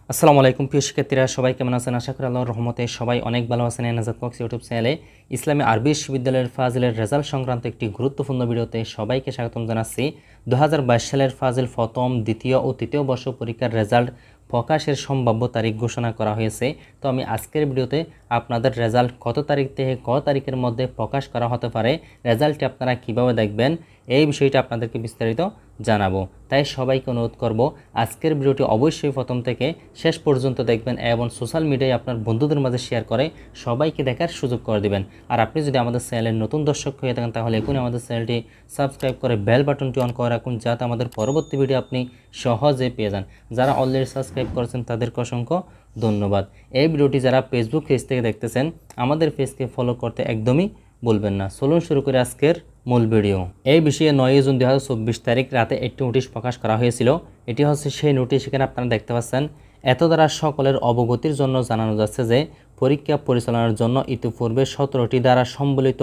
আসসালামু আলাইকুম প্রিয় শিক্ষার্থীরা, সবাই কেমন আছেন? আশা করি আল্লাহর রহমতে সবাই অনেক ভালো আছেন। এনাজাত বক্স ইউটিউব চ্যানেলে ইসলামী আরবি বিশ্ববিদ্যালয়ের ফাজিলের রেজাল্ট সংক্রান্ত একটি গুরুত্বপূর্ণ ভিডিওতে সবাইকে স্বাগতম জানাচ্ছি। 2022 সালের ফাজিল প্রথম, দ্বিতীয় ও তৃতীয় বর্ষ পরীক্ষার রেজাল্ট প্রকাশের সম্ভাব্য তারিখ ঘোষণা করা হয়েছে। তো আমি আজকের ভিডিওতে আপনাদের রেজাল্ট কত তারিখ থেকে কত তারিখের মধ্যে প্রকাশ করা হতে পারে, রেজাল্টটি আপনারা কিভাবে দেখবেন, এই বিষয়টা আপনাদেরকে বিস্তারিত জানাবো। তাই সবাইকে অনুরোধ করব আজকের ভিডিওটি অবশ্যই প্রথম থেকে শেষ পর্যন্ত দেখবেন এবং সোশ্যাল মিডিয়ায় আপনার বন্ধুদের মাঝে শেয়ার করে সবাইকে দেখার সুযোগ করে দিবেন। আর আপনি যদি আমাদের চ্যানেলের নতুন দর্শক হয়ে থাকেন তাহলে এখনই আমাদের চ্যানেলটি সাবস্ক্রাইব করে বেল বাটনটি অন করে রাখুন, যাতে আমাদের পরবর্তী ভিডিও আপনি সহজে পেয়ে যান। যারা অলরেডি সাবস্ক্রাইব করেছেন তাদেরকে অসংখ্য ধন্যবাদ। এই ভিডিওটি যারা ফেসবুক পেজ থেকে দেখতেছেন আমাদের পেজকে ফলো করতে একদমই ভুলবেন না। চলুন শুরু করে আজকের মূল ভিডিও। এই বিষয়ে 9 জুন 2024 তারিখ রাতে একটি নোটিশ প্রকাশ করা হয়েছিল। এটি হচ্ছে সেই নোটিশ, এখানে আপনারা দেখতে পাচ্ছেন। এত দ্বারা সকলের অবগতির জন্য জানানো যাচ্ছে যে পরীক্ষা পরিচালনার জন্য ইতিপূর্বে 17টি দ্বারা সম্বলিত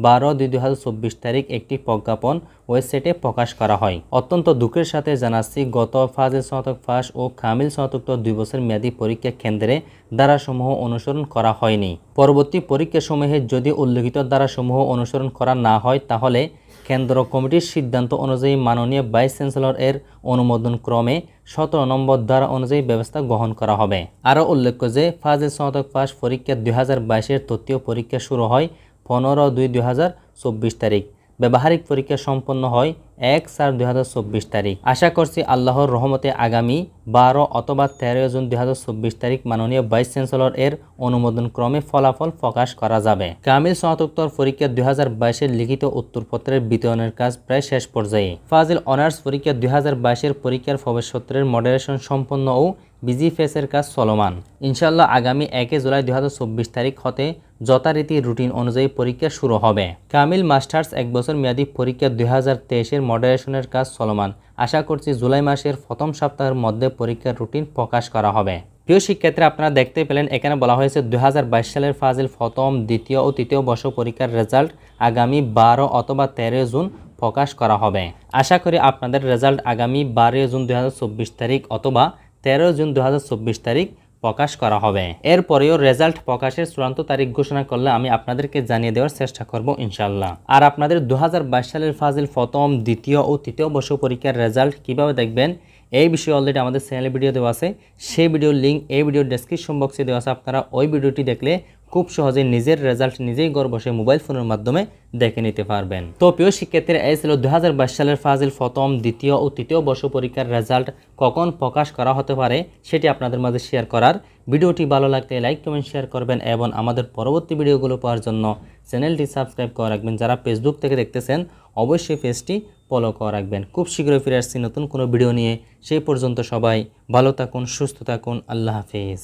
12/2/2024 তারিখ একটি প্রজ্ঞাপন ওয়েবসাইটে প্রকাশ করা হয়। অত্যন্ত দুঃখের সাথে জানাচ্ছি, গত ফাজিল স্নাতক পাস ও কামিল স্নাতকোত্তর 2 বছর মেয়াদী পরীক্ষা কেন্দ্রে ধারাসমূহ অনুসরণ করা হয়নি। পরবর্তী পরীক্ষাসমূহে যদি উল্লেখিত ধারাসমূহ অনুসরণ করা না হয় তাহলে কেন্দ্র কমিটির সিদ্ধান্ত অনুযায়ী মাননীয় ভাইস চ্যান্সেলর এর অনুমোদন ক্রমে 17 নম্বর ধারা অনুযায়ী ব্যবস্থা গ্রহণ করা হবে। আরও উল্লেখ্য যে ফাজিল স্নাতক পাস পরীক্ষা 2022-এর তৃতীয় পরীক্ষা শুরু হয় 15/2/2024 তারিখ। ব্যবহারিক পরীক্ষা সম্পন্ন হয় 1/4/2024 তারিখ। আশা করছি আল্লাহর রহমতে আগামী 12 অথবা 13 জুন 2024 তারিখ মাননীয় ভাইস চ্যান্সেলর এর অনুমোদন ক্রমে ফলাফল প্রকাশ করা যাবে। কামিল স্নাতকোত্তর পরীক্ষা 2022-এর লিখিত উত্তরপত্রের বিতরণের কাজ প্রায় শেষ পর্যায়ে। ফাজিল অনার্স পরীক্ষা 2022-এর পরীক্ষার প্রবেশপত্রের মডারেশন সম্পন্ন ও বিজিএফএসের কাজ চলমান। ইনশাআল্লাহ আগামী 1 জুলাই 2024 তারিখ হতে যথারীতি রুটিন অনুযায়ী পরীক্ষা শুরু হবে। কামিল মাস্টার্স 1 বছর মেয়াদী পরীক্ষা 2023-এর মডারেশনের কাজ চলমান। আশা করছি জুলাই মাসের প্রথম সপ্তাহের মধ্যে পরীক্ষার রুটিন প্রকাশ করা হবে। প্রিয় শিক্ষার্থীরা, আপনারা দেখতে পেলেন এখানে বলা হয়েছে 2022 সালের ফাজিল প্রথম, দ্বিতীয় ও তৃতীয় বর্ষ পরীক্ষার রেজাল্ট আগামী 12 অথবা 13 জুন প্রকাশ করা হবে। আশা করি আপনাদের রেজাল্ট আগামী 12 জুন 2024 তারিখ অথবা 13 জুন 2024 তারিখ প্রকাশ করা হবে। এরপরেও রেজাল্ট প্রকাশের চূড়ান্ত তারিখ ঘোষণা করলে আমি আপনাদেরকে জানিয়ে দেওয়ার চেষ্টা করব ইনশাআল্লাহ। আর আপনাদের 2022 সালের ফাজিল প্রথম, দ্বিতীয় ও তৃতীয় বর্ষ পরীক্ষার রেজাল্ট কিভাবে দেখবেন এই বিষয়ে অলরেডি আমাদের চ্যানেলে ভিডিও দেওয়া আছে। সেই ভিডিওর লিঙ্ক এই ভিডিওর ডেসক্রিপশন বক্সে দেওয়া আছে। আপনারা ওই ভিডিওটি দেখলে খুব সহজে নিজের রেজাল্ট নিজেই ঘর বসে মোবাইল ফোনের মাধ্যমে দেখে নিতে পারবেন। তো প্রিয় শিক্ষার্থীরা, এই ছিল 2022 সালের ফাজিল প্রথম, দ্বিতীয় ও তৃতীয় বর্ষ পরীক্ষার রেজাল্ট কখন প্রকাশ করা হতে পারে সেটি আপনাদের মাঝে শেয়ার করার। ভিডিওটি ভালো লাগলে লাইক, কমেন্ট, শেয়ার করবেন এবং আমাদের পরবর্তী ভিডিওগুলো পাওয়ার জন্য চ্যানেলটি সাবস্ক্রাইব করে রাখবেন। যারা ফেসবুক থেকে দেখতেছেন অবশ্যই পেজটি ফলো করে রাখবেন। খুব শীঘ্রই ফিরে আসছি নতুন কোনো ভিডিও নিয়ে। সেই পর্যন্ত সবাই ভালো থাকুন, সুস্থ থাকুন। আল্লাহ হাফেজ।